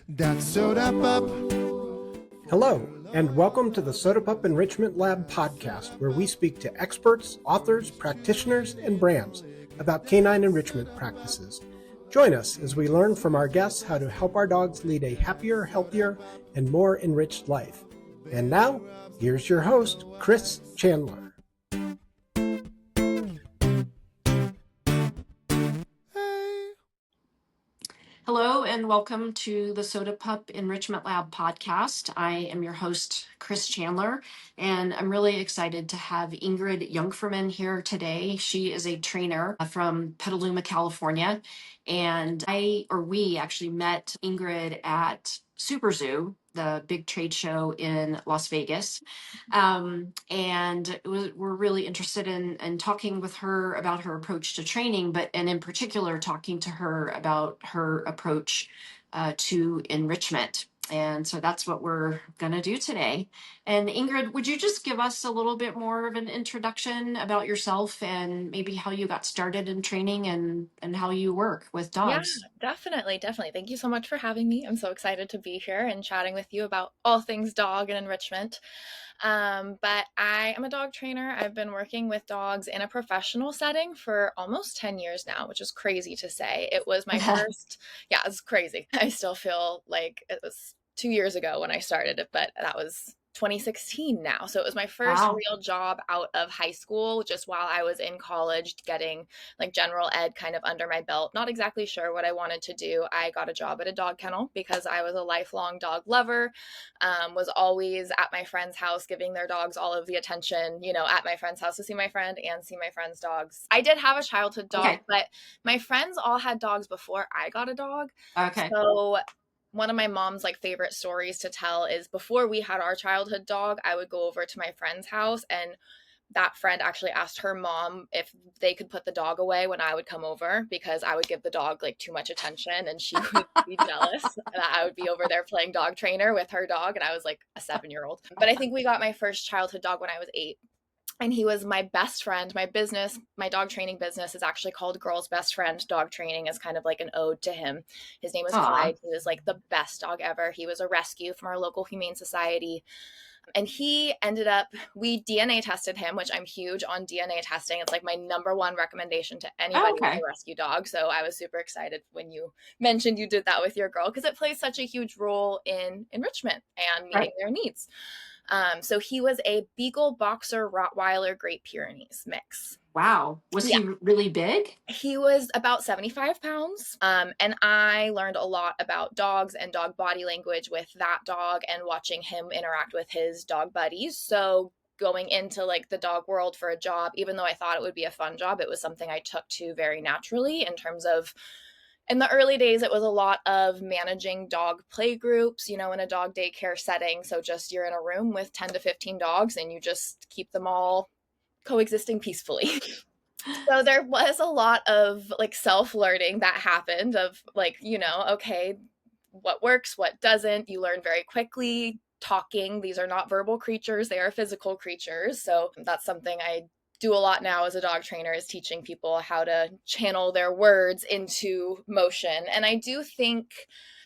That's Soda Pup. Hello, and welcome to the Soda Pup Enrichment Lab podcast, where we speak to experts, authors, practitioners, and brands about canine enrichment practices. Join us as we learn from our guests how to help our dogs lead a happier, healthier, and more enriched life. And now, here's your host, Chris Chandler. Hello and welcome to the Soda Pup Enrichment Lab podcast. I am your host, Chris Chandler, and I'm really excited to have Ingrid Jungferman here today. She is a trainer from Petaluma, California, and we actually met Ingrid at Super Zoo, the big trade show in Las Vegas. We're really interested in talking with her about her approach to training, and in particular, talking to her about her approach to enrichment. And so that's what we're going to do today. And Ingrid, would you just give us a little bit more of an introduction about yourself and maybe how you got started in training and how you work with Yeah, dogs? definitely. Thank you so much for having me. I'm so excited to be here and chatting with you about all things dog and enrichment. But I am a dog trainer. I've been working with dogs in a professional setting for almost 10 years now, which is crazy to say. It was my first, yeah, it's crazy. I still feel like it was 2 years ago when I started it, but that was 2016 now. So it was my first Wow. real job out of high school, just while I was in college, getting like general ed kind of under my belt. Not exactly sure what I wanted to do. I got a job at a dog kennel because I was a lifelong dog lover, was always at my friend's house giving their dogs all of the attention, at my friend's house to see my friend and see my friend's dogs. I did have a childhood dog, Okay. but my friends all had dogs before I got a dog. Okay. So one of my mom's favorite stories to tell is before we had our childhood dog, I would go over to my friend's house, and that friend actually asked her mom if they could put the dog away when I would come over, because I would give the dog too much attention, and she would be jealous that I would be over there playing dog trainer with her dog, and I was like a 7-year-old. But I think we got my first childhood dog when I was 8. And he was my best friend. My dog training business is actually called Girl's Best Friend Dog Training, as kind of like an ode to him. His name was Aw. Clyde. He was like the best dog ever. He was a rescue from our local humane society. And he ended up, we DNA tested him, which I'm huge on DNA testing. It's like my number one recommendation to Oh, anybody with okay. a rescue dog. So I was super excited when you mentioned you did that with your girl, because it plays such a huge role in enrichment and meeting Right. their needs. So he was a Beagle Boxer Rottweiler Great Pyrenees mix. Wow. Was Yeah. he really big? He was about 75 pounds. And I learned a lot about dogs and dog body language with that dog and watching him interact with his dog buddies. So going into the dog world for a job, even though I thought it would be a fun job, it was something I took to very naturally, in terms of, in the early days, it was a lot of managing dog play groups, in a dog daycare setting. So just you're in a room with 10 to 15 dogs and you just keep them all coexisting peacefully. So there was a lot of self-learning that happened, of okay, what works, what doesn't. You learn very quickly. Talking, these are not verbal creatures, they are physical creatures. So that's something I do a lot now as a dog trainer, is teaching people how to channel their words into motion. And I do think,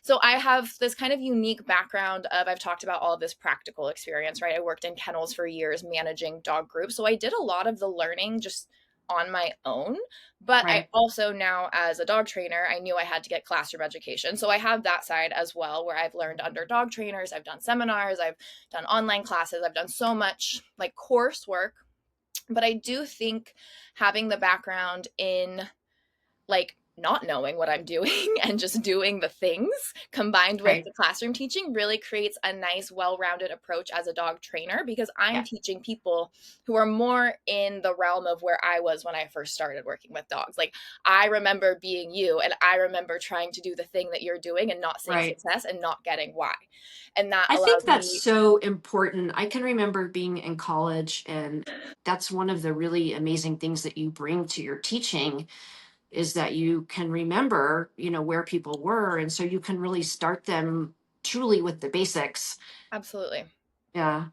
so I have this kind of unique background of, I've talked about all of this practical experience, right? I worked in kennels for years managing dog groups. So I did a lot of the learning just on my own. But I Right. also, now as a dog trainer, I knew I had to get classroom education. So I have that side as well, where I've learned under dog trainers, I've done seminars, I've done online classes, I've done so much coursework. But I do think having the background in not knowing what I'm doing and just doing the things, combined with Right. the classroom teaching, really creates a nice, well-rounded approach as a dog trainer, because I'm Yeah. teaching people who are more in the realm of where I was when I first started working with dogs. I remember being you, and I remember trying to do the thing that you're doing and not seeing Right. success and not getting why. And that I think allowed that's me. so important. I can remember being in college, and that's one of the really amazing things that you bring to your teaching is that you can remember, where people were. And so you can really start them truly with the basics. Absolutely. Yeah.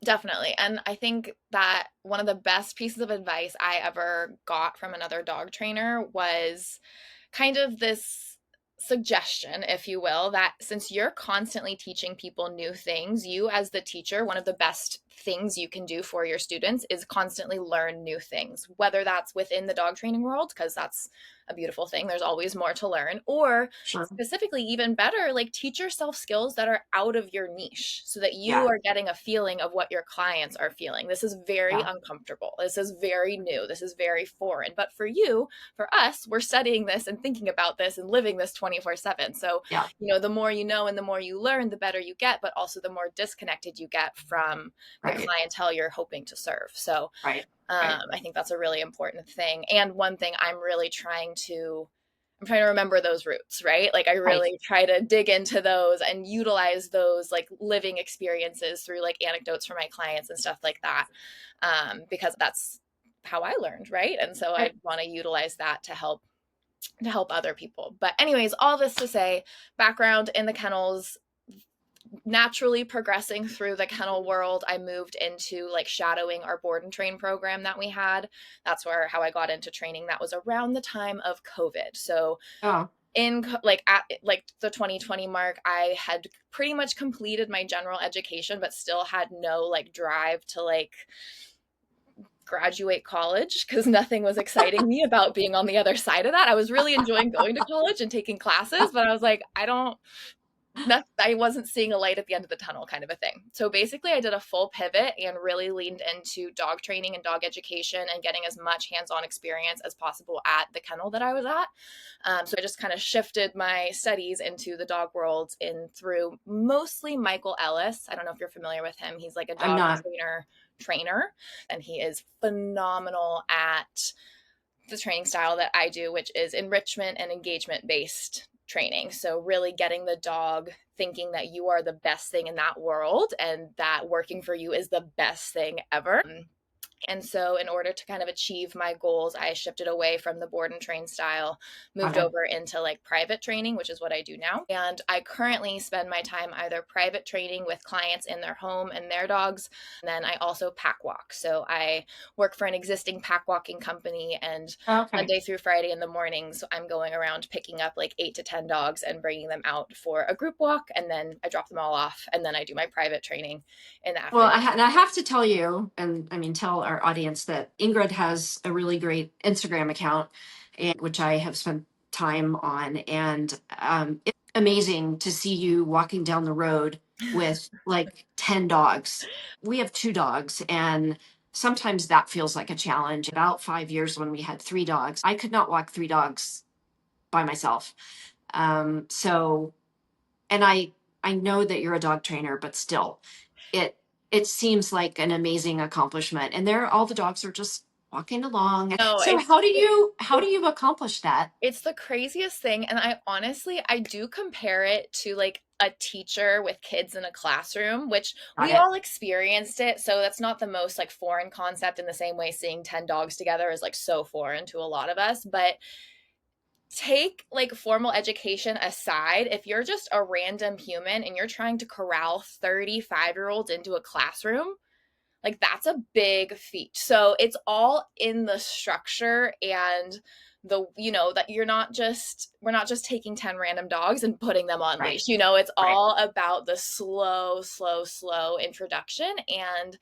Definitely. And I think that one of the best pieces of advice I ever got from another dog trainer was kind of this suggestion, if you will, that since you're constantly teaching people new things, you as the teacher, one of the best things you can do for your students is constantly learn new things, whether that's within the dog training world, because that's a beautiful thing. There's always more to learn, or Sure. specifically, even better, like teach yourself skills that are out of your niche so that you Yeah. are getting a feeling of what your clients are feeling. This is very Yeah. uncomfortable. This is very new. This is very foreign. But for you, for us, we're studying this and thinking about this and living this 24/7. So, Yeah. the more you know and the more you learn, the better you get, but also the more disconnected you get from the Right. clientele you're hoping to serve. So, Right. Right. I think that's a really important thing. And one thing I'm trying to remember those roots, right? Like I Right. really try to dig into those and utilize those like living experiences through like anecdotes from my clients and stuff like that. Because that's how I learned, right? And so I Right. want to utilize that to help other people. But anyways, all this to say, background in the kennels, naturally progressing through the kennel world, I moved into like shadowing our board and train program that we had. That's how I got into training. That was around the time of COVID. So Oh. in like at like the 2020 mark, I had pretty much completed my general education, but still had no like drive to like graduate college because nothing was exciting me about being on the other side of that. I was really enjoying going to college and taking classes, but I was like, I wasn't seeing a light at the end of the tunnel kind of a thing. So basically I did a full pivot and really leaned into dog training and dog education and getting as much hands-on experience as possible at the kennel that I was at. So I just kind of shifted my studies into the dog world through mostly Michael Ellis. I don't know if you're familiar with him. He's like a I'm dog not. trainer, and he is phenomenal at the training style that I do, which is enrichment and engagement based training. So really getting the dog thinking that you are the best thing in that world and that working for you is the best thing ever. And so in order to kind of achieve my goals, I shifted away from the board and train style, moved Okay. over into like private training, which is what I do now. And I currently spend my time either private training with clients in their home and their dogs. And then I also pack walk. So I work for an existing pack walking company, and Okay. Monday through Friday in the mornings, I'm going around picking up like 8 to 10 dogs and bringing them out for a group walk. And then I drop them all off. And then I do my private training in the Well, afternoon. and I have to tell you, and I mean, tell our audience that Ingrid has a really great Instagram account, and which I have spent time on, and it's amazing to see you walking down the road with like 10 dogs. We have 2 dogs, and sometimes that feels like a challenge. About 5 years when we had 3 dogs, I could not walk 3 dogs by myself. So, and I know that you're a dog trainer, but still, it it seems like an amazing accomplishment. And there, all the dogs are just walking along. No, So how do you accomplish that? it's the craziest thing. And I do compare it to like a teacher with kids in a classroom, which Got we it. all experienced it. So that's not the most like foreign concept in the same way seeing 10 dogs together is like so foreign to a lot of us. But take like formal education aside, if you're just a random human and you're trying to corral 35-year-olds into a classroom, like that's a big feat. So it's all in the structure and that we're not just taking 10 random dogs and putting them on Right. leash. It's Right. all about the slow introduction, and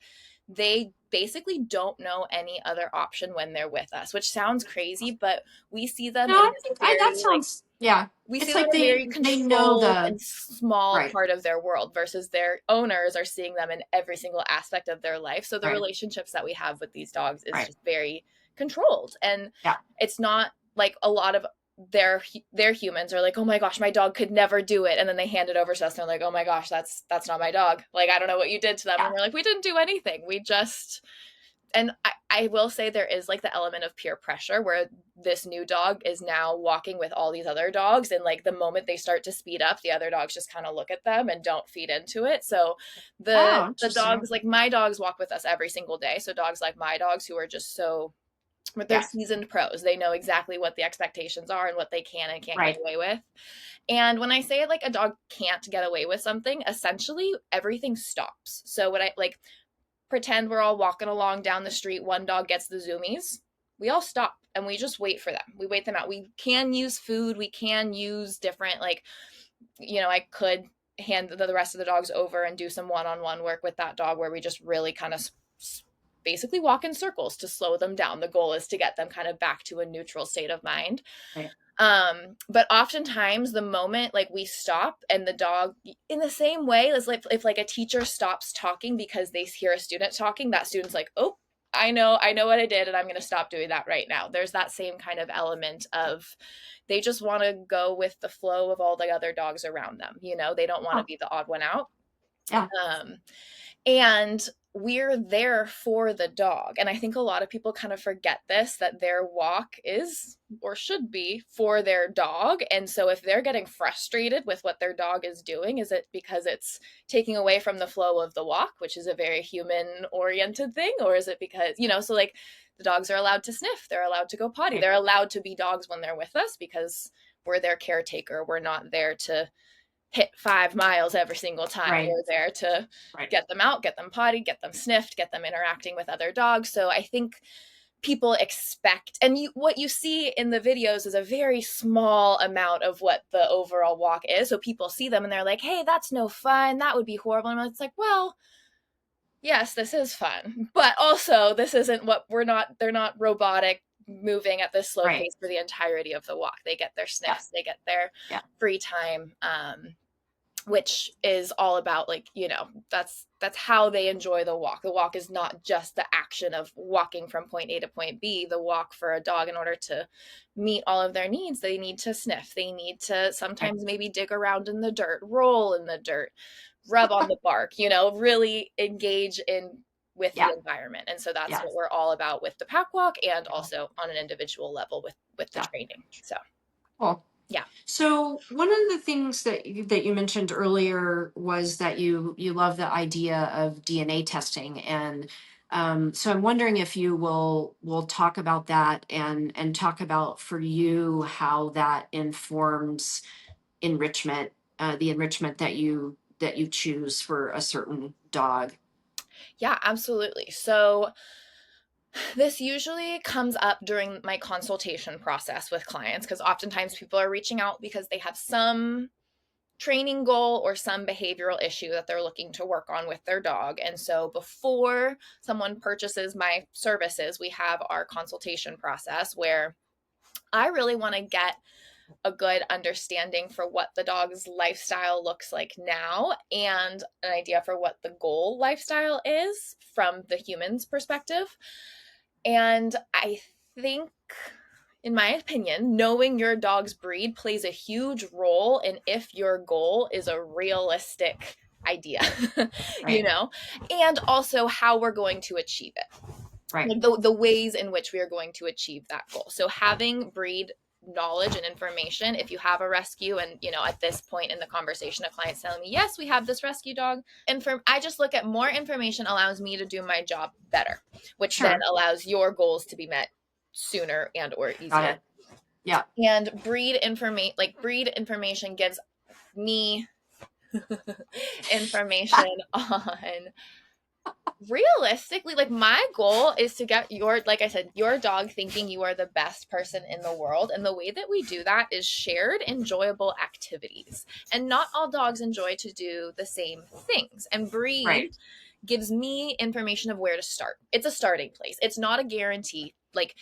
they basically don't know any other option when they're with us, which sounds crazy, but we see them No, in I this think that very like sounds, yeah. we see It's them like in a very they know controlled the and small right. part of their world versus their owners are seeing them in every single aspect of their life. So the Right. relationships that we have with these dogs is Right. just very controlled. And Yeah. it's not like a lot of their humans are like, oh my gosh, my dog could never do it. And then they hand it over to us and they're like, oh my gosh, that's not my dog. Like, I don't know what you did to them. And Yeah. we're like, we didn't do anything. And I will say there is like the element of peer pressure where this new dog is now walking with all these other dogs. And like the moment they start to speed up, the other dogs just kind of look at them and don't feed into it. So Oh, the interesting. dogs, like my dogs walk with us every single day. So dogs like my dogs who are just so, they're Yeah. seasoned pros. They know exactly what the expectations are and what they can and can't get Right. away with. And when I say like a dog can't get away with something, essentially everything stops. So what I like, pretend we're all walking along down the street, one dog gets the zoomies, we all stop and we just wait for them. We wait them out. We can use food. We can use different, like, I could hand the rest of the dogs over and do some one-on-one work with that dog where we just really kind of basically walk in circles to slow them down. The goal is to get them kind of back to a neutral state of mind. Right. But oftentimes the moment like we stop and the dog, in the same way as like if like a teacher stops talking because they hear a student talking, that student's like, oh, I know what I did and I'm going to stop doing that right now. There's that same kind of element of they just want to go with the flow of all the other dogs around them. They don't want to be the odd one out. Yeah. And we're there for the dog. And I think a lot of people kind of forget this, that their walk is or should be for their dog. And so if they're getting frustrated with what their dog is doing, is it because it's taking away from the flow of the walk, which is a very human oriented thing? Or is it because, so like the dogs are allowed to sniff, they're allowed to go potty, they're allowed to be dogs when they're with us because we're their caretaker. We're not there to hit 5 miles every single time. Right. We're there to get them out, get them potty, get them sniffed, get them interacting with other dogs. So I think people expect, and what you see in the videos is a very small amount of what the overall walk is. So people see them and they're like, hey, that's no fun. That would be horrible. And it's like, well, yes, this is fun, but also this isn't they're not robotic moving at this slow pace for the entirety of the walk. They get their sniffs, they get their free time, which is all about like, that's how they enjoy the walk. The walk is not just the action of walking from point A to point B. The walk for a dog, in order to meet all of their needs, they need to sniff. They need to sometimes maybe dig around in the dirt, roll in the dirt, rub on the bark, really engage with the environment. And so that's what we're all about with the pack walk and also on an individual level with the training. So cool. Yeah. So one of the things that you mentioned earlier was that you love the idea of DNA testing, and so I'm wondering if you will talk about that and talk about for you how that informs enrichment, the enrichment that you choose for a certain dog. Yeah, absolutely. So this usually comes up during my consultation process with clients because oftentimes people are reaching out because they have some training goal or some behavioral issue that they're looking to work on with their dog. And so before someone purchases my services, we have our consultation process where I really want to get a good understanding for what the dog's lifestyle looks like now and an idea for what the goal lifestyle is from the human's perspective. And I think, in my opinion, knowing your dog's breed plays a huge role in if your goal is a realistic idea, and also how we're going to achieve it. Right. Like the ways in which we are going to achieve that goal. So having breed knowledge and information, if you have a rescue and at this point in the conversation a client's telling me, yes, we have this rescue dog, I just look at more information allows me to do my job better, which then allows your goals to be met sooner and or easier. Got it. Yeah. And breed information gives me information on realistically, like my goal is to get like I said, your dog thinking you are the best person in the world. And the way that we do that is shared enjoyable activities. And not all dogs enjoy to do the same things. And breed gives me information of where to start. It's a starting place. It's not a guarantee. Like,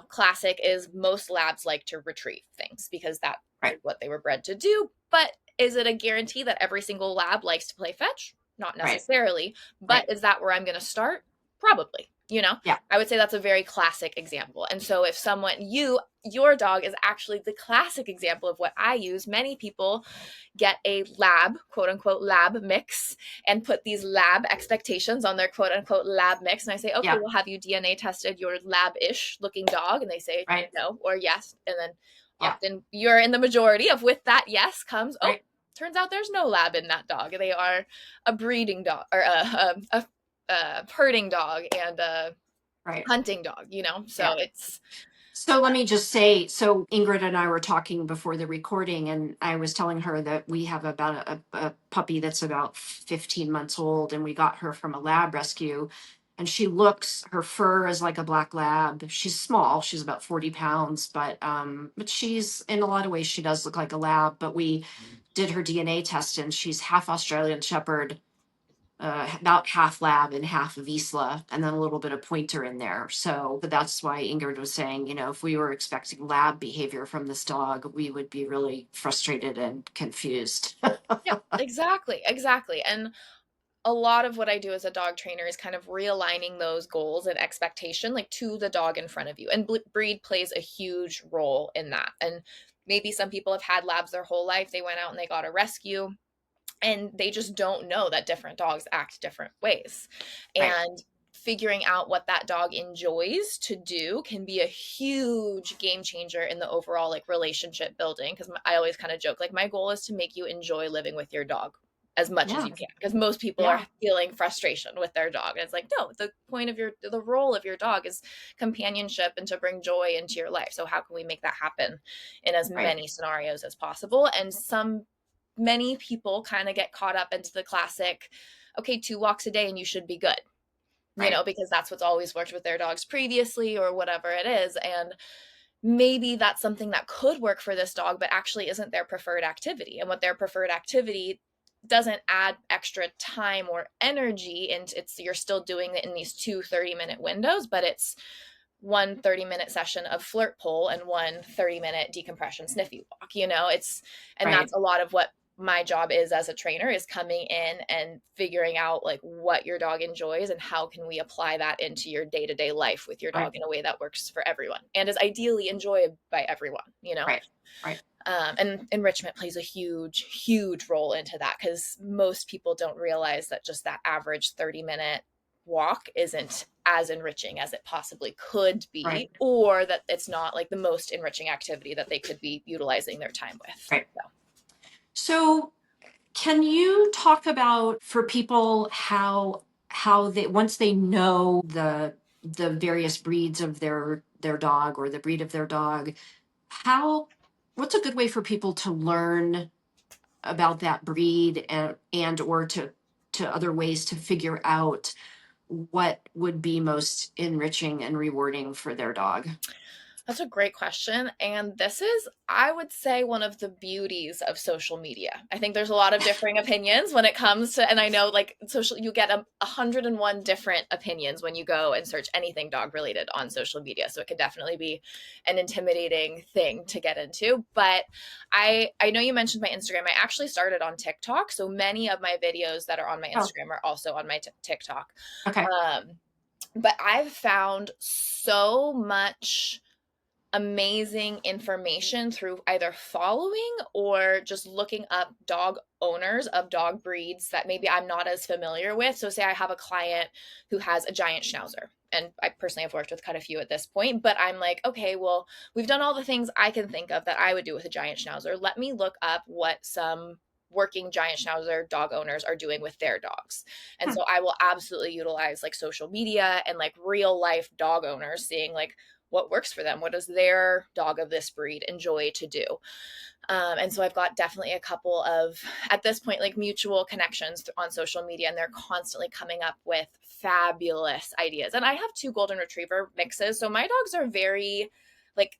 classic is most labs like to retrieve things because that's what they were bred to do. But is it a guarantee that every single lab likes to play fetch? Not necessarily, but is that where I'm going to start? Probably, I would say that's a very classic example. And so if your dog is actually the classic example of what I use. Many people get a lab, quote unquote, lab mix and put these lab expectations on their quote unquote lab mix. And I say, okay, well, have you DNA tested your lab-ish looking dog? And they say no or yes. And then often you're in the majority of with that yes comes, turns out there's no lab in that dog. They are a breeding dog or a herding dog and a hunting dog, so it's. So let me just say, so Ingrid and I were talking before the recording and I was telling her that we have about a puppy that's about 15 months old and we got her from a lab rescue. and her fur is like a black lab. She's small. She's about 40 pounds, but she's, in a lot of ways, she does look like a lab. But we did her DNA test, and she's half Australian Shepherd, about half lab and half Vizsla, and then a little bit of pointer in there. So, but that's why Ingrid was saying, if we were expecting lab behavior from this dog, we would be really frustrated and confused. Yeah, exactly. And a lot of what I do as a dog trainer is kind of realigning those goals and expectation like to the dog in front of you. And breed plays a huge role in that. And maybe some people have had labs their whole life. They went out and they got a rescue and they just don't know that different dogs act different ways. Right. And figuring out what that dog enjoys to do can be a huge game changer in the overall like relationship building. Because I always kind of joke, like, my goal is to make you enjoy living with your dog as much as Yeah. you can, because most people Yeah. are feeling frustration with their dog, and it's like, no, the role of your dog is companionship and to bring joy into your life. So how can we make that happen in as Right. many scenarios as possible? And many people kind of get caught up into the classic, okay, 2 walks a day and you should be good, Right. because that's what's always worked with their dogs previously or whatever it is. And maybe that's something that could work for this dog, but actually isn't their preferred activity. And what their preferred activity doesn't add extra time or energy, and you're still doing it in these 2 30-minute windows, but it's one 30-minute session of flirt pull and one 30-minute decompression sniffy walk. And Right. that's a lot of what my job is as a trainer, is coming in and figuring out like what your dog enjoys and how can we apply that into your day-to-day life with your Right. dog in a way that works for everyone and is ideally enjoyed by everyone. Right. Right. And enrichment plays a huge role into that, because most people don't realize that just that average 30-minute walk isn't as enriching as it possibly could be, Right. or that it's not like the most enriching activity that they could be utilizing their time with. Right. So can you talk about, for people, how they, once they know the various breeds of their dog, or the breed of their dog, what's a good way for people to learn about that breed, and or to other ways to figure out what would be most enriching and rewarding for their dog? That's a great question. And this is, I would say, one of the beauties of social media. I think there's a lot of differing opinions when it comes to, and I know like you get 101 different opinions when you go and search anything dog related on social media. So it could definitely be an intimidating thing to get into. But I know you mentioned my Instagram. I actually started on TikTok. So many of my videos that are on my Instagram are also on my TikTok. Okay. But I've found so much amazing information through either following or just looking up dog owners of dog breeds that maybe I'm not as familiar with. So say I have a client who has a giant schnauzer, and I personally have worked with quite a few at this point, but I'm like, okay, well, we've done all the things I can think of that I would do with a giant schnauzer. Let me look up what some working giant schnauzer dog owners are doing with their dogs. And so I will absolutely utilize like social media and like real life dog owners, seeing like what works for them. What does their dog of this breed enjoy to do? And so I've got definitely a couple of, at this point, like mutual connections on social media, and they're constantly coming up with fabulous ideas. And I have 2 golden retriever mixes. So my dogs are very like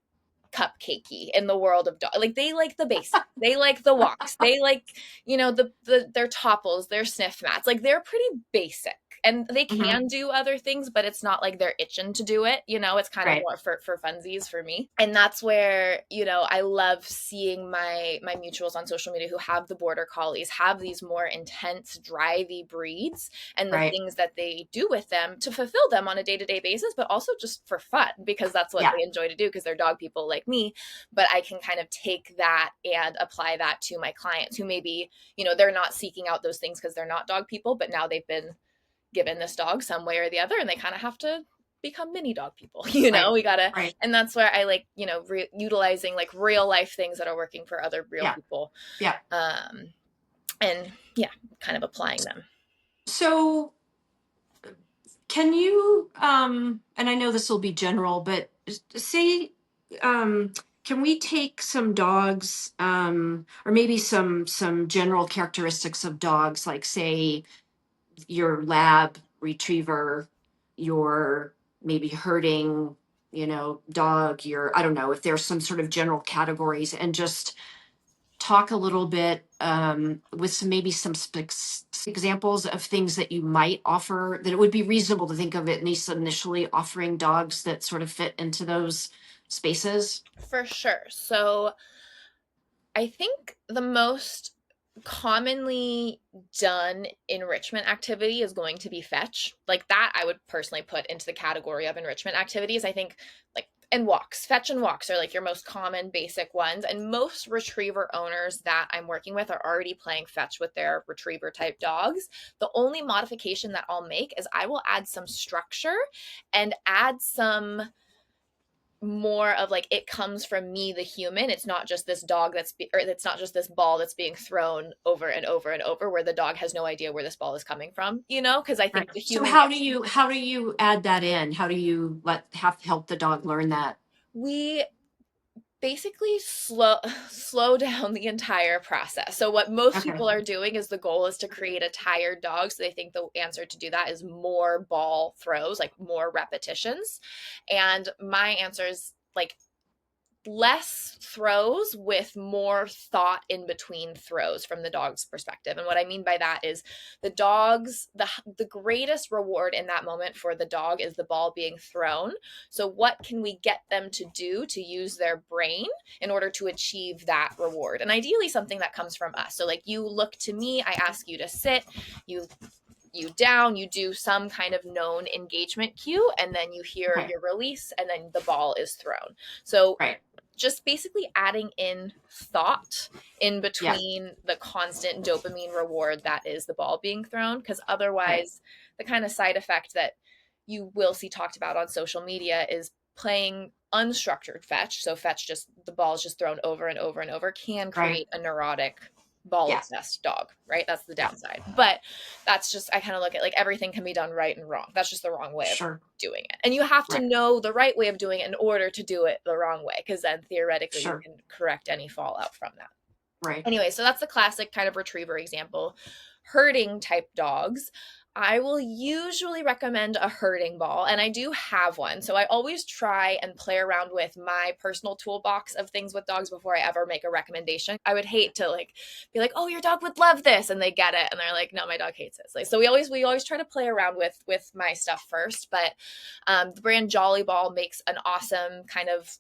cupcakey in the world of dog. Like they like the basics. They like the walks. They like, their topples, their sniff mats. Like they're pretty basic. And they can do other things, but it's not like they're itching to do it. It's kind of Right. more for funsies for me. And that's where, I love seeing my mutuals on social media who have the border collies, have these more intense, drivey breeds, and the Right. things that they do with them to fulfill them on a day-to-day basis, but also just for fun, because that's what Yeah. they enjoy to do, because they're dog people like me. But I can kind of take that and apply that to my clients who maybe, they're not seeking out those things because they're not dog people, but now they've been given this dog some way or the other, and they kind of have to become mini dog people. Right. We gotta, Right. and that's where I like, utilizing like real life things that are working for other real Yeah. people. Yeah. And yeah, kind of applying them. So can you, and I know this will be general, but say, can we take some dogs, or maybe some general characteristics of dogs, like say your lab retriever, your maybe herding, dog, I don't know if there's some sort of general categories, and just talk a little bit with some examples of things that you might offer, that it would be reasonable to think of at least initially offering dogs that sort of fit into those spaces. For sure. So I think the most commonly done enrichment activity is going to be fetch. Like that, I would personally put into the category of enrichment activities. I think like, and walks, fetch and walks are like your most common basic ones. And most retriever owners that I'm working with are already playing fetch with their retriever type dogs. The only modification that I'll make is I will add some structure and add some more of like, it comes from me, the human. It's not just this dog or it's not just this ball that's being thrown over and over and over where the dog has no idea where this ball is coming from, because I think Right. the So human how do you add that in? How do you help the dog learn that? we basically slow down the entire process. So what most Okay. people are doing is the goal is to create a tired dog. So they think the answer to do that is more ball throws, like more repetitions. And my answer is like less throws with more thought in between throws from the dog's perspective. And what I mean by that is the greatest reward in that moment for the dog is the ball being thrown. So what can we get them to do to use their brain in order to achieve that reward? And ideally something that comes from us. So like, you look to me, I ask you to sit, you down, you do some kind of known engagement cue, and then you hear Okay. your release, and then the ball is thrown. So Right. just basically adding in thought in Yeah. between the constant dopamine reward that is the ball being thrown. Because Right. otherwise, the kind of side effect that you will see talked about on social media is playing unstructured fetch. So fetch, just the ball is just thrown over and over and over, can Right. create a neurotic ball Yeah. obsessed dog, right? That's the Yeah. downside. But that's just, I kind of look at like, everything can be done right and wrong. That's just the wrong way of Sure. doing it. And you have to Right. know the right way of doing it in order to do it the wrong way, because then theoretically you Sure. can correct any fallout from that. Right. Anyway, so that's the classic kind of retriever example. Herding type dogs, I will usually recommend a herding ball, and I do have one. So I always try and play around with my personal toolbox of things with dogs before I ever make a recommendation. I would hate to like be like, "Oh, your dog would love this," and they get it, and they're like, "No, my dog hates this." Like, so we always try to play around with my stuff first. But the brand Jolly Ball makes an awesome kind of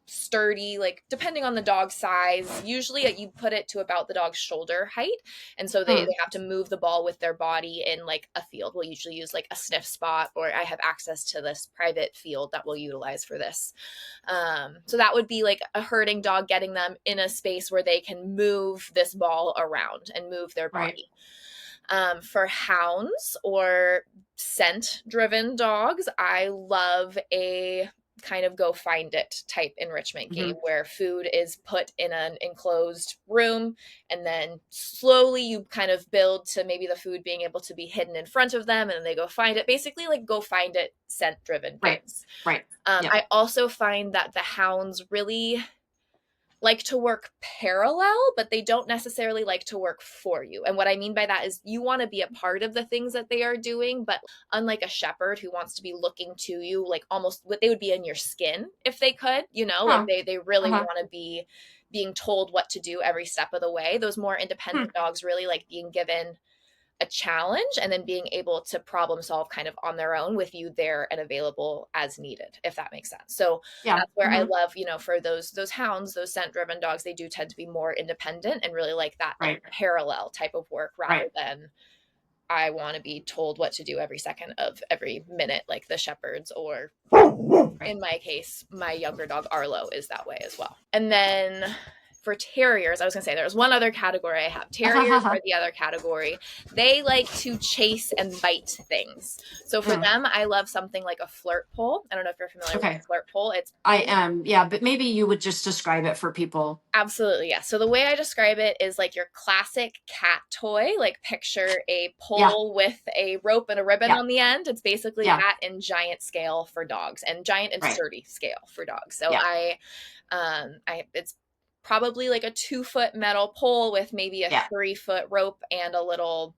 sturdy, like depending on the dog's size, usually you put it to about the dog's shoulder height, and so they have to move the ball with their body in like a field. We'll usually use like a sniff spot, or I have access to this private field that we'll utilize for this. So that would be like a herding dog, getting them in a space where they can move this ball around and move their Right. body. For hounds or scent driven dogs, I love a kind of go find it type enrichment game where food is put in an enclosed room, and then slowly you kind of build to maybe the food being able to be hidden in front of them, and then they go find it. Basically like go find it scent driven Right. games. Right. Yeah. I also find that the hounds really like to work parallel, but they don't necessarily like to work for you. And what I mean by that is you want to be a part of the things that they are doing, but unlike a shepherd who wants to be looking to you, like almost what they would be in your skin if they could, like Oh. they really Uh-huh. want to be being told what to do every step of the way. Those more independent dogs really like being given a challenge and then being able to problem solve kind of on their own with you there and available as needed, if that makes sense. So Yeah. that's where I love, for those hounds, those scent driven dogs, they do tend to be more independent and really like that like Right. parallel type of work rather Right. than I want to be told what to do every second of every minute, like the shepherds, or Right. in my case, my younger dog Arlo is that way as well. And then for terriers, I was gonna say there's one other category I have. Terriers are the other category. They like to chase and bite things. So for them, I love something like a flirt pole. I don't know if you're familiar with Okay. a flirt pole. It's I am. Yeah, but maybe you would just describe it for people. absolutely, yeah. So the way I describe it is like your classic cat toy. Like picture a Yeah. pole with a rope and a ribbon Yeah. on the end. It's basically Yeah. that in giant scale for dogs, and giant and Right. sturdy scale for dogs. So Yeah. it's probably like a 2-foot metal pole with maybe a Yeah. 3-foot rope and a little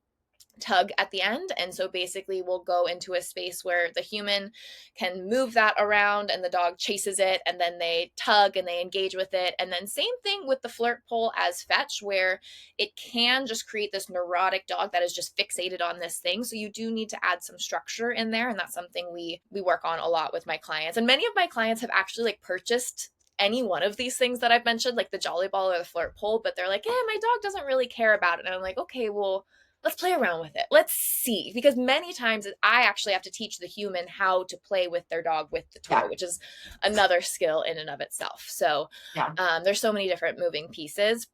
tug at the end. And so basically we'll go into a space where the human can move that around and the dog chases it, and then they tug and they engage with it. And then same thing with the flirt pole as fetch, where it can just create this neurotic dog that is just fixated on this thing. So you do need to add some structure in there, and that's something we work on a lot with my clients. And many of my clients have actually like purchased any one of these things that I've mentioned, like the jolly ball or the flirt pole, but they're like, yeah, my dog doesn't really care about it. And I'm like, okay, well, let's play around with it. Let's see. Because many times I actually have to teach the human how to play with their dog with the toy, Yeah. which is another skill in and of itself. So Yeah. there's so many different moving pieces,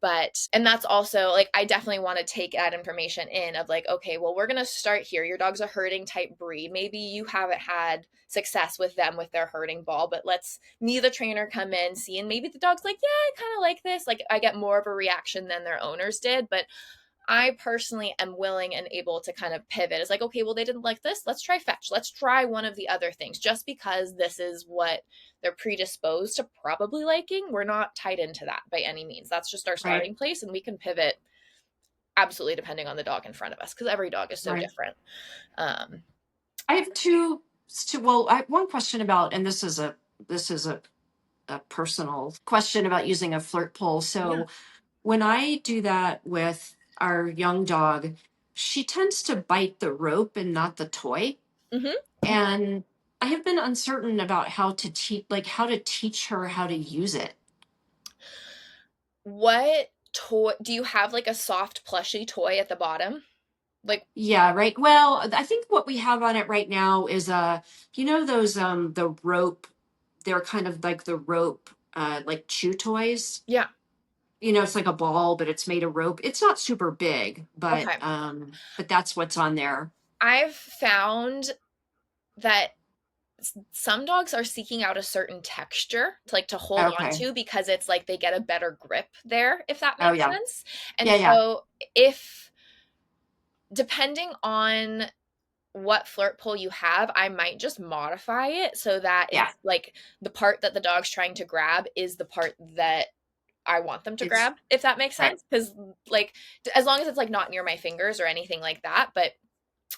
and that's also like, I definitely want to take that information in of like, okay, well, we're going to start here. Your dog's a herding type breed. Maybe you haven't had success with them with their herding ball, but let's me, the trainer, come in, see, and maybe the dog's like, yeah, I kind of like this. Like I get more of a reaction than their owners did, but I personally am willing and able to kind of pivot. It's like, okay, well, they didn't like this. Let's try fetch. Let's try one of the other things. Just because this is what they're predisposed to probably liking, we're not tied into that by any means. That's just our starting Right. place, and we can pivot absolutely depending on the dog in front of us, because every dog is so Right. different. I have well, I have one question about, and this is a personal question about using a flirt pole. Yeah. So when I do that with our young dog, she tends to bite the rope and not the toy. Mm-hmm. And I have been uncertain about how to teach her how to use it. What toy do you have? Like a soft plushy toy at the bottom? Like, Yeah, right. Well, I think what we have on it right now is those the rope, they're kind of like the rope like chew toys. yeah. It's like a ball, but it's made of rope. It's not super big, Okay. but that's what's on there. I've found that some dogs are seeking out a certain texture to hold on Okay. to, because it's like they get a better grip there, if that Oh makes yeah. sense. And Yeah, yeah. so if depending on what flirt pole you have, I might just modify it so that Yeah. it's like the part that the dog's trying to grab is the part that I want them to It's grab, if that makes right. sense. Because like as long as it's like not near my fingers or anything like that. But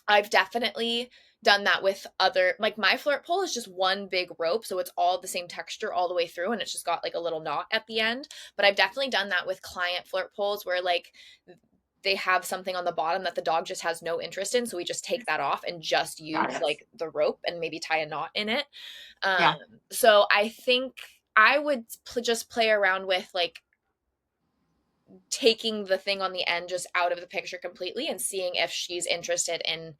I've definitely done that with other, like my flirt pole is just one big rope, so it's all the same texture all the way through, and it's just got like a little knot at the end. But I've definitely done that with client flirt poles where like they have something on the bottom that the dog just has no interest in, so we just take that off and just Got use it. like the rope and maybe tie a knot in it. um Yeah. so I think I would just play around with like taking the thing on the end just out of the picture completely and seeing if she's interested in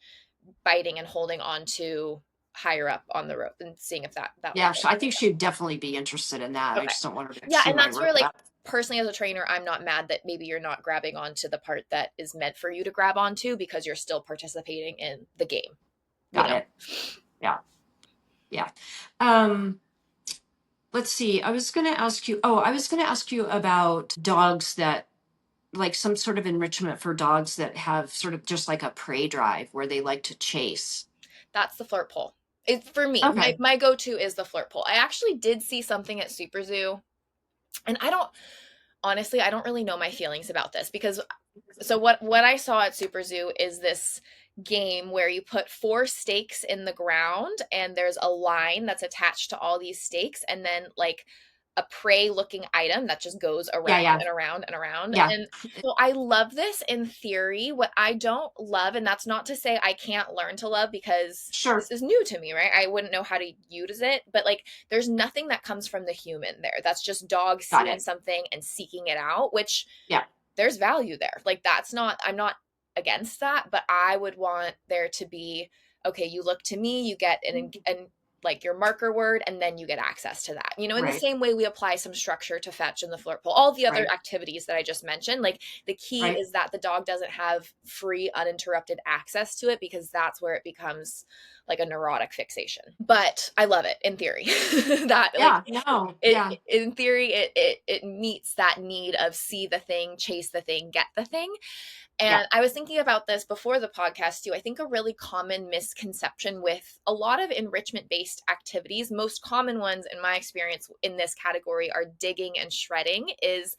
biting and holding on to higher up on the rope, and seeing if that will Yeah, work. I think she'd definitely be interested in that. I Okay. just don't want her to Yeah, chew and my that's where rope like up. personally as a trainer, I'm not mad that maybe you're not grabbing onto the part that is meant for you to grab onto, because you're still participating in the game, you Got know? it. Yeah. Yeah. Um, let's see. I was going to ask you about dogs that like some sort of enrichment for dogs that have sort of just like a prey drive where they like to chase. That's the flirt pole. It's for me. Okay. My go-to is the flirt pole. I actually did see something at Super Zoo, and I don't really know my feelings about this, because so what I saw at Super Zoo is this game where you put four stakes in the ground, and there's a line that's attached to all these stakes, and then like a prey looking item that just goes Yeah, around yeah. and around and around. Yeah. And so I love this in theory. What I don't love, and that's not to say I can't learn to love, because Sure. this is new to me, right? I wouldn't know how to use it, but like there's nothing that comes from the human there. That's just dogs Got seeing it. something and seeking it out, which Yeah. there's value there. Like I'm not against that, but I would want there to be, okay, you look to me, you get an like your marker word, and then you get access to that. In the Right. same way we apply some structure to fetch in the flirt pole, all the other Right. activities that I just mentioned, like the key Right. is that the dog doesn't have free uninterrupted access to it, because that's where it becomes like a neurotic fixation. But I love it in theory. That like Yeah. No. it Yeah. in theory it meets that need of see the thing, chase the thing, get the thing. Yeah. And I was thinking about this before the podcast too. I think a really common misconception with a lot of enrichment based activities, most common ones in my experience in this category are digging and shredding, is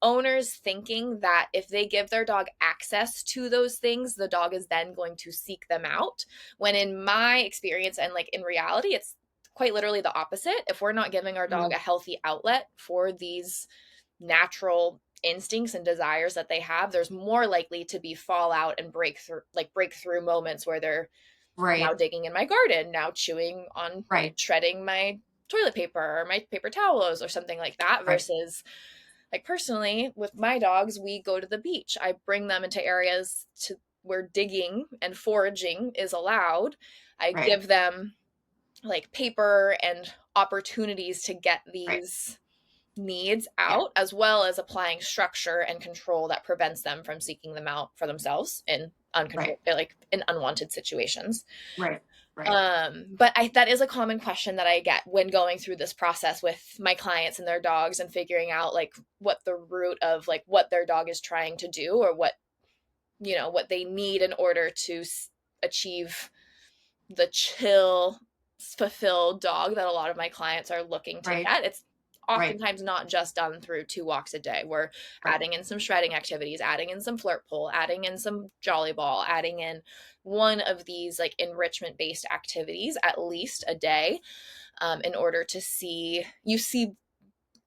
owners thinking that if they give their dog access to those things, the dog is then going to seek them out. When in my experience and like in reality, it's quite literally the opposite. If we're not giving our dog a healthy outlet for these natural instincts and desires that they have, there's more likely to be fallout and breakthrough moments where they're now digging in my garden, now chewing on shredding my toilet paper or my paper towels or something like that, versus like personally with my dogs, we go to the beach. I bring them into areas where digging and foraging is allowed. I give them like paper and opportunities to get these needs out, as well as applying structure and control that prevents them from seeking them out for themselves in uncontrolled, like in unwanted situations. But that is a common question that I get when going through this process with my clients and their dogs and figuring out like what the root of like what their dog is trying to do, or what, you know, what they need in order to achieve the chill, fulfilled dog that a lot of my clients are looking to get. It's oftentimes not just done through 2 walks a day. We're adding in some shredding activities, adding in some flirt pull, adding in some jolly ball, adding in one of these like enrichment based activities at least a day, in order to see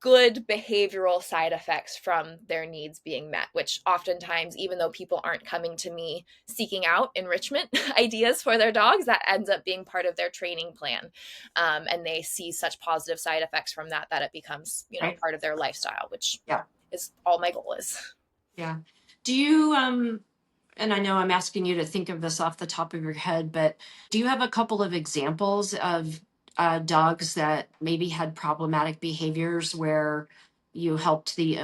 good behavioral side effects from their needs being met, which oftentimes, even though people aren't coming to me seeking out enrichment ideas for their dogs, that ends up being part of their training plan. And they see such positive side effects from that it becomes, you know, part of their lifestyle, which is all my goal is. Yeah. Do you, and I know I'm asking you to think of this off the top of your head, but do you have a couple of examples of dogs that maybe had problematic behaviors where you helped the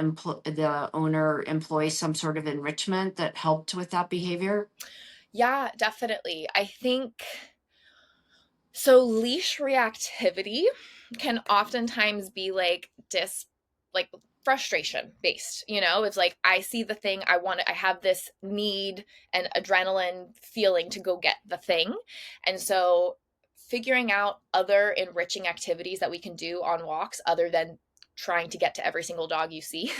owner employ some sort of enrichment that helped with that behavior? Yeah, definitely. I think so. Leash reactivity can oftentimes be like frustration based, you know. It's like, I see the thing, I want it, I have this need and adrenaline feeling to go get the thing. And so figuring out other enriching activities that we can do on walks other than trying to get to every single dog you see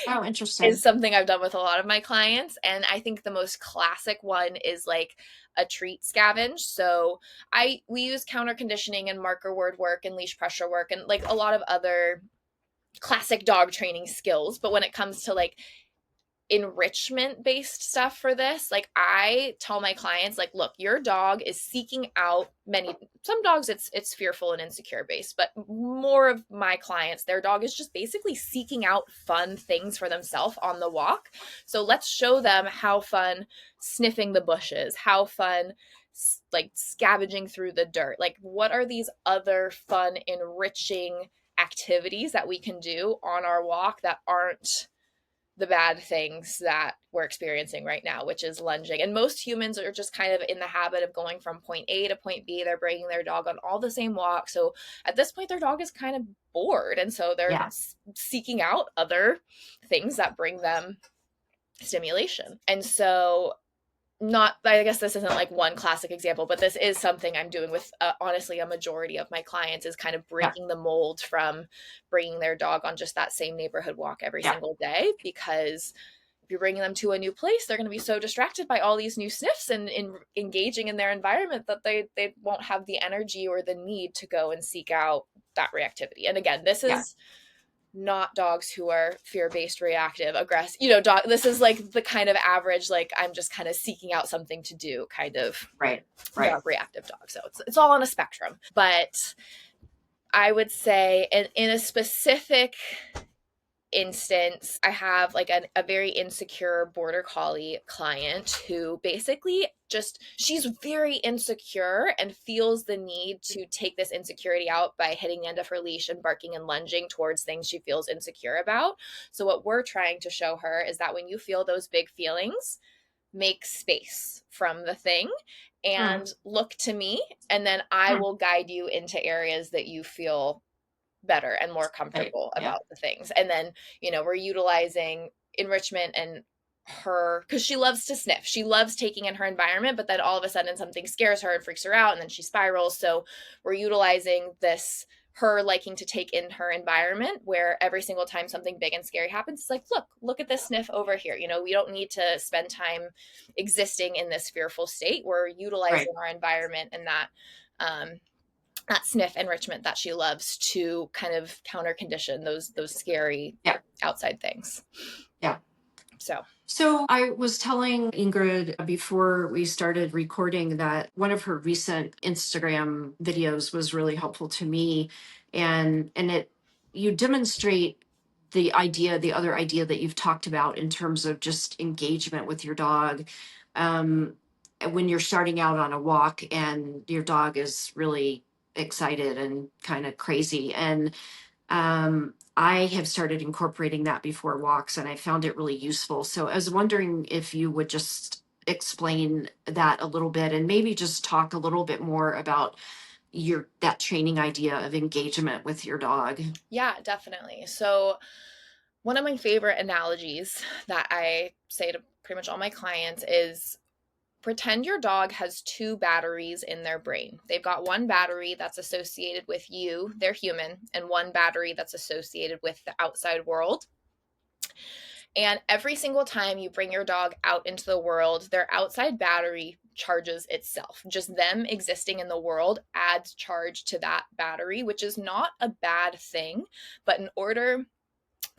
Oh, interesting. is something I've done with a lot of my clients. And I think the most classic one is like a treat scavenge. So we use counter conditioning and marker word work and leash pressure work and like a lot of other classic dog training skills. But when it comes to like enrichment based stuff for this, like I tell my clients, like, look, your dog is seeking out some dogs it's fearful and insecure based, but more of my clients, their dog is just basically seeking out fun things for themselves on the walk. So let's show them how fun sniffing the bushes, how fun like scavenging through the dirt, like what are these other fun enriching activities that we can do on our walk that aren't the bad things that we're experiencing right now, which is lunging. And most humans are just kind of in the habit of going from point A to point B. They're bringing their dog on all the same walk. So at this point, their dog is kind of bored. And so they're seeking out other things that bring them stimulation. And so I guess this isn't like one classic example, but this is something I'm doing with honestly a majority of my clients, is kind of breaking the mold from bringing their dog on just that same neighborhood walk every single day. Because if you're bringing them to a new place, they're going to be so distracted by all these new sniffs and in engaging in their environment that they won't have the energy or the need to go and seek out that reactivity. And again, this is not dogs who are fear-based, reactive, aggressive, you know, this is like the kind of average, like I'm just kind of seeking out something to do kind of reactive dog. So it's all on a spectrum. But I would say in a specific instance, I have like a very insecure border collie client who basically she's very insecure and feels the need to take this insecurity out by hitting the end of her leash and barking and lunging towards things she feels insecure about. So what we're trying to show her is that when you feel those big feelings, make space from the thing and look to me, and then I will guide you into areas that you feel better and more comfortable about the things. And then, you know, we're utilizing enrichment and her, because she loves to sniff. She loves taking in her environment, but then all of a sudden something scares her and freaks her out, and then she spirals. So we're utilizing this her liking to take in her environment, where every single time something big and scary happens, it's like, look at this sniff over here. We don't need to spend time existing in this fearful state. We're utilizing our environment and that sniff enrichment that she loves to kind of counter condition those scary outside things. Yeah. So I was telling Ingrid before we started recording that one of her recent Instagram videos was really helpful to me. And you demonstrate the other idea that you've talked about in terms of just engagement with your dog. When you're starting out on a walk and your dog is really excited and kind of crazy. And I have started incorporating that before walks, and I found it really useful. So I was wondering if you would just explain that a little bit, and maybe just talk a little bit more about that training idea of engagement with your dog. Yeah, definitely. So one of my favorite analogies that I say to pretty much all my clients is, pretend your dog has two batteries in their brain. They've got one battery that's associated with you, their human, and one battery that's associated with the outside world. And every single time you bring your dog out into the world, their outside battery charges itself. Just them existing in the world adds charge to that battery, which is not a bad thing. But in order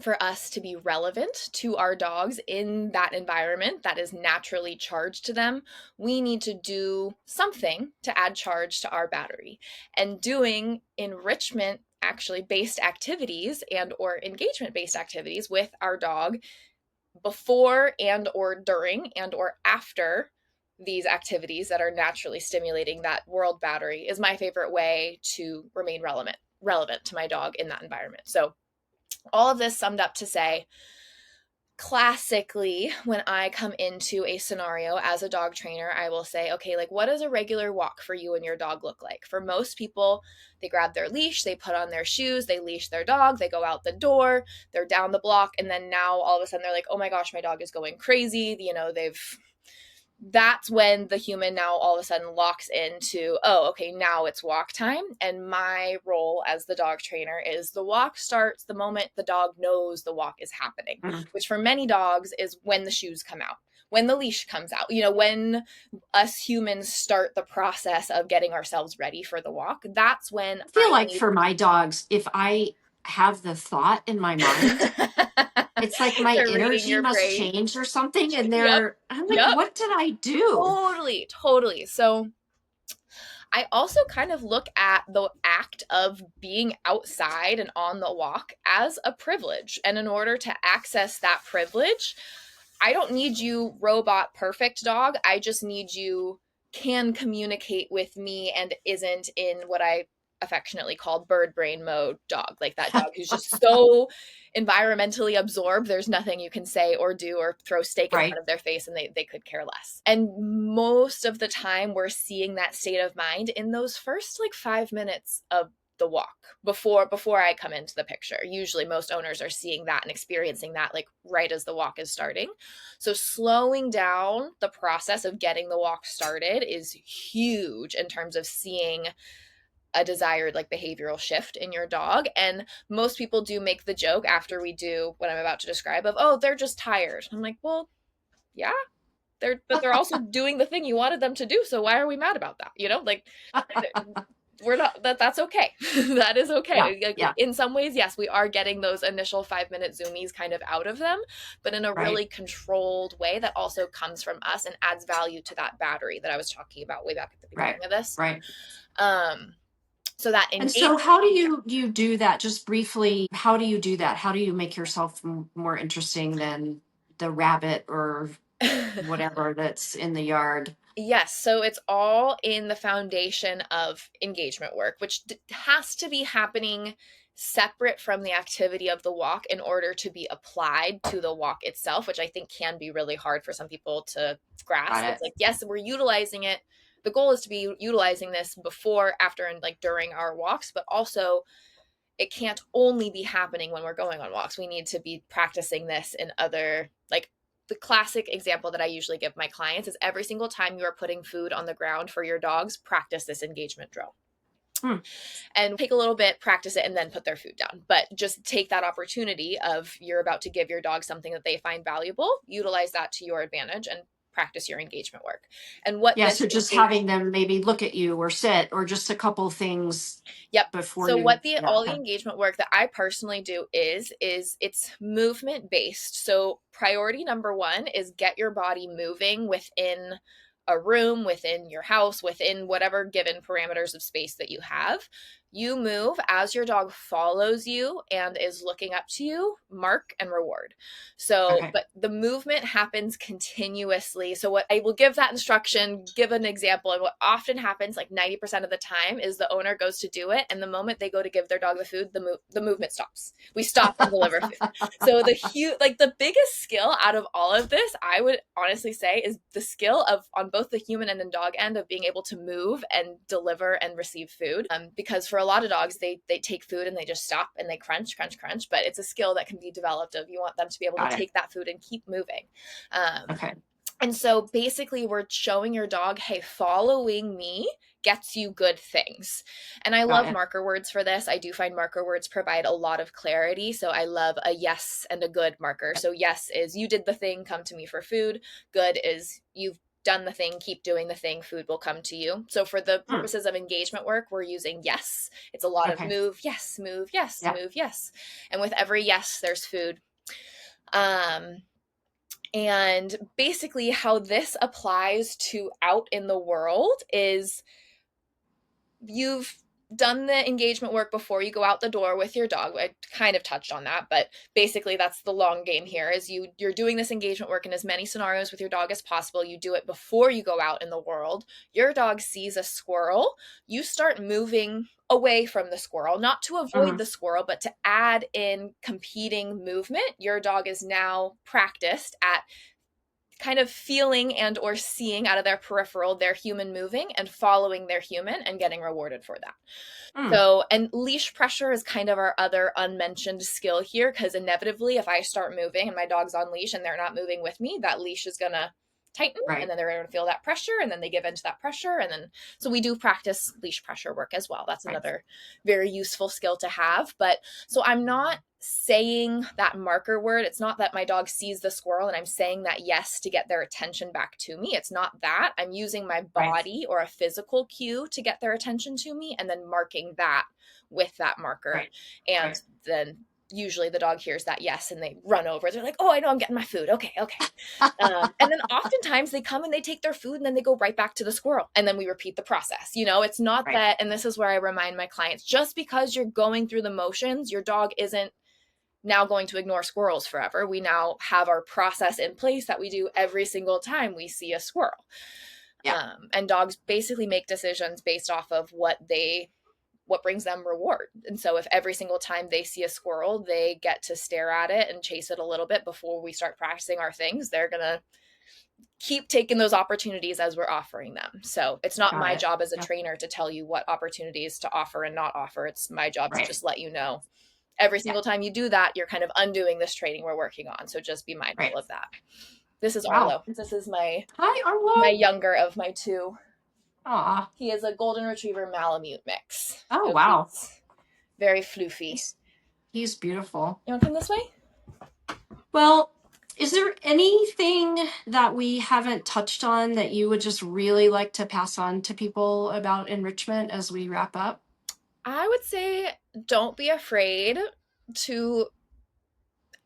for us to be relevant to our dogs in that environment that is naturally charged to them, we need to do something to add charge to our battery. And doing enrichment actually based activities and or engagement based activities with our dog before and or during and or after these activities that are naturally stimulating that world battery is my favorite way to remain relevant to my dog in that environment. So all of this summed up to say, classically, when I come into a scenario as a dog trainer, I will say, okay, like, what does a regular walk for you and your dog look like? For most people, they grab their leash, they put on their shoes, they leash their dog, they go out the door, they're down the block, and then now all of a sudden they're like, oh my gosh, my dog is going crazy. That's when the human now all of a sudden locks into, oh, okay, now it's walk time. And my role as the dog trainer is the walk starts the moment the dog knows the walk is happening, which for many dogs is when the shoes come out, when the leash comes out, when us humans start the process of getting ourselves ready for the walk. That's when I feel like for my dogs, if I have the thought in my mind, it's like my energy must change or something. And I'm like, what did I do? Totally. So I also kind of look at the act of being outside and on the walk as a privilege. And in order to access that privilege, I don't need you robot perfect dog. I just need you can communicate with me and isn't in what I affectionately call bird brain mode dog, like that dog who's just so environmentally absorbed, there's nothing you can say or do or throw steak in front of their face and they could care less. And most of the time we're seeing that state of mind in those first 5 minutes of the walk before I come into the picture. Usually most owners are seeing that and experiencing that right as the walk is starting. So slowing down the process of getting the walk started is huge in terms of seeing a desired behavioral shift in your dog. And most people do make the joke after we do what I'm about to describe of, oh, they're just tired. I'm like, well, yeah, they're also doing the thing you wanted them to do. So why are we mad about that? We're not, that's okay. That is okay. Yeah. In some ways, yes, we are getting those initial 5-minute zoomies kind of out of them, but in a really controlled way that also comes from us and adds value to that battery that I was talking about way back at the beginning of this. Right. So that and so how do you do that? Just briefly, how do you do that? How do you make yourself more interesting than the rabbit or whatever that's in the yard? Yes. So it's all in the foundation of engagement work, which has to be happening separate from the activity of the walk in order to be applied to the walk itself, which I think can be really hard for some people to grasp. It's like, yes, we're utilizing it. The goal is to be utilizing this before, after, and during our walks, but also it can't only be happening when we're going on walks. We need to be practicing this in other, the classic example that I usually give my clients is every single time you are putting food on the ground for your dogs, practice this engagement drill. Hmm. And take a little bit, practice it, and then put their food down. But just take that opportunity of you're about to give your dog something that they find valuable, utilize that to your advantage, and practice your engagement work. And what Yeah, this so just having them maybe look at you or sit or just a couple things Yep. before So you. what the Yeah. all the engagement work that I personally do is it's movement based. So priority number 1 is get your body moving within a room, within your house, within whatever given parameters of space that you have. You move as your dog follows you and is looking up to you, mark and reward. So, Okay. but the movement happens continuously. So, what I will give that instruction, give an example, and what often happens, like 90% of the time, is the owner goes to do it, and the moment they go to give their dog the food, the movement stops. We stop and deliver food. So the biggest skill out of all of this, I would honestly say, is the skill of on both the human and the dog end of being able to move and deliver and receive food. Because for a lot of dogs, they take food and they just stop and they crunch, crunch, crunch. But it's a skill that can be developed. Of you want them to be able to Got it. take that food and keep moving. Okay. And so basically, we're showing your dog, hey, following me gets you good things. And I Got love it. marker words for this. I do find marker words provide a lot of clarity. So I love a yes and a good marker. So yes is you did the thing, come to me for food. Good is you've done the thing, keep doing the thing, food will come to you. So for the Hmm. purposes of engagement work, we're using yes. It's a lot of Okay. move, yes, move, yes, Yeah. move, yes. And with every yes, there's food. And basically, how this applies to out in the world is you've done the engagement work before you go out the door with your dog. I kind of touched on that, but basically that's the long game here is you're doing this engagement work in as many scenarios with your dog as possible. You do it before you go out in the world. Your dog sees a squirrel. You start moving away from the squirrel, not to avoid Mhm. the squirrel, but to add in competing movement. Your dog is now practiced at kind of feeling and or seeing out of their peripheral their human moving and following their human and getting rewarded for that. Mm. So, and leash pressure is kind of our other unmentioned skill here because inevitably, if I start moving and my dog's on leash and they're not moving with me, that leash is going to tighten and Right. then they're going to feel that pressure and then they give into that pressure. And then, so we do practice leash pressure work as well. That's Right. another very useful skill to have. But so I'm not saying that marker word. It's not that my dog sees the squirrel and I'm saying that yes to get their attention back to me. It's not that. I'm using my Right. body or a physical cue to get their attention to me and then marking that with that marker. Right. And Right. then usually the dog hears that yes and they run over. They're like, oh, I know I'm getting my food. Okay, okay. And then oftentimes they come and they take their food and then they go right back to the squirrel and then we repeat the process. It's not Right. that, and this is where I remind my clients, just because you're going through the motions, your dog isn't now going to ignore squirrels forever. We now have our process in place that we do every single time we see a squirrel. Yeah. And dogs basically make decisions based off of what brings them reward. And so if every single time they see a squirrel, they get to stare at it and chase it a little bit before we start practicing our things, they're going to keep taking those opportunities as we're offering them. So it's not Got my it. job as a Yeah. trainer to tell you what opportunities to offer and not offer. It's my job to Right. just let you know every Yeah. single time you do that, you're kind of undoing this training we're working on. So just be mindful Right. of that. This is Wow. Arlo. This is my Hi, Arlo. younger of my two. Aw. He is a golden retriever Malamute mix. Oh, So wow. he's very floofy. He's beautiful. You want to come this way? Well, is there anything that we haven't touched on that you would just really like to pass on to people about enrichment as we wrap up? I would say don't be afraid to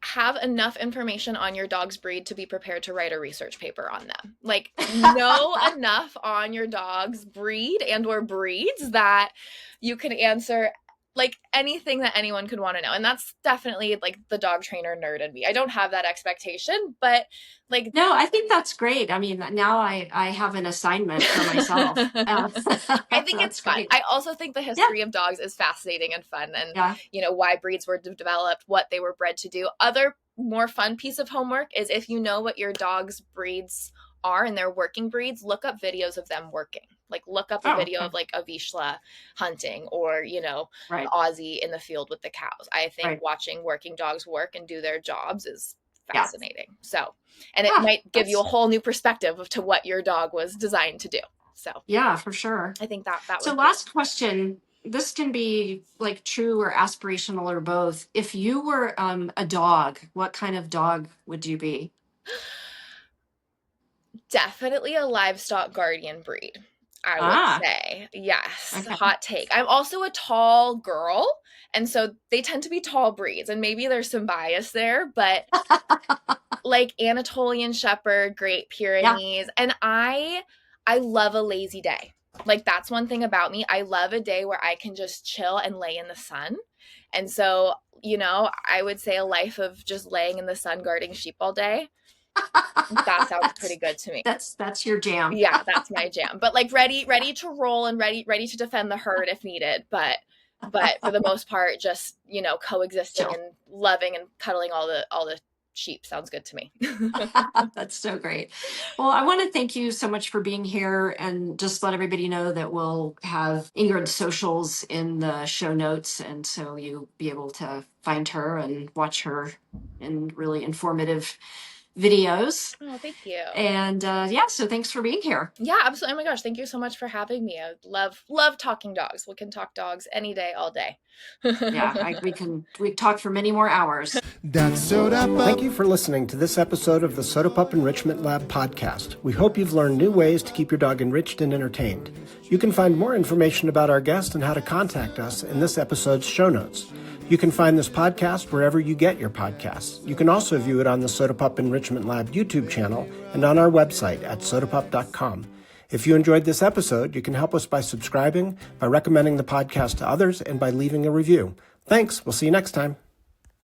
have enough information on your dog's breed to be prepared to write a research paper on them. Like know enough on your dog's breed and or breeds that you can answer like anything that anyone could want to know. And that's definitely like the dog trainer nerd in me. I don't have that expectation, but like No, I think that's great. I mean, now I have an assignment for myself. I think it's That's fun. great. I also think the Yeah. history of dogs is fascinating and fun and Yeah. why breeds were developed, what they were bred to do. Other more fun piece of homework is if you know what your dog's breeds are and their working breeds, look up videos of them working. Like look up a Oh, video okay. of like a Vizsla hunting or, Right. Aussie in the field with the cows. I think Right. watching working dogs work and do their jobs is Yeah. fascinating. So, and it Ah, might give you a that's whole new perspective to what your dog was designed to do. So yeah, for sure. I think that So would last question. this can be like true or aspirational or both. If you were a dog, what kind of dog would you be? Definitely a livestock guardian breed, I would Ah, say. Yes, okay. hot take. I'm also a tall girl, and so they tend to be tall breeds, and maybe there's some bias there, but like Anatolian Shepherd, Great Yeah. Pyrenees, and I love a lazy day. Like that's one thing about me. I love a day where I can just chill and lay in the sun. And so, I would say a life of just laying in the sun guarding sheep all day. That sounds pretty good to me. That's your jam. Yeah, that's my jam. But like ready to roll and ready to defend the herd if needed. But for the most part, just coexisting Chill. and loving and cuddling all the sheep sounds good to me. That's so great. Well, I want to thank you so much for being here and just let everybody know that we'll have Ingrid's socials in the show notes. And so you'll be able to find her and watch her in really informative videos. Oh, thank you. And so thanks for being here. Yeah, absolutely. Oh my gosh, thank you so much for having me. I love talking dogs. We can talk dogs any day, all day. Yeah, we talk for many more hours. Thank you for listening to this episode of the Soda Pup Enrichment Lab podcast. We hope you've learned new ways to keep your dog enriched and entertained. You can find more information about our guest and how to contact us in this episode's show notes. You can find this podcast wherever you get your podcasts. You can also view it on the Soda Pup Enrichment Lab YouTube channel and on our website at sodapup.com. If you enjoyed this episode, you can help us by subscribing, by recommending the podcast to others, and by leaving a review. Thanks. We'll see you next time.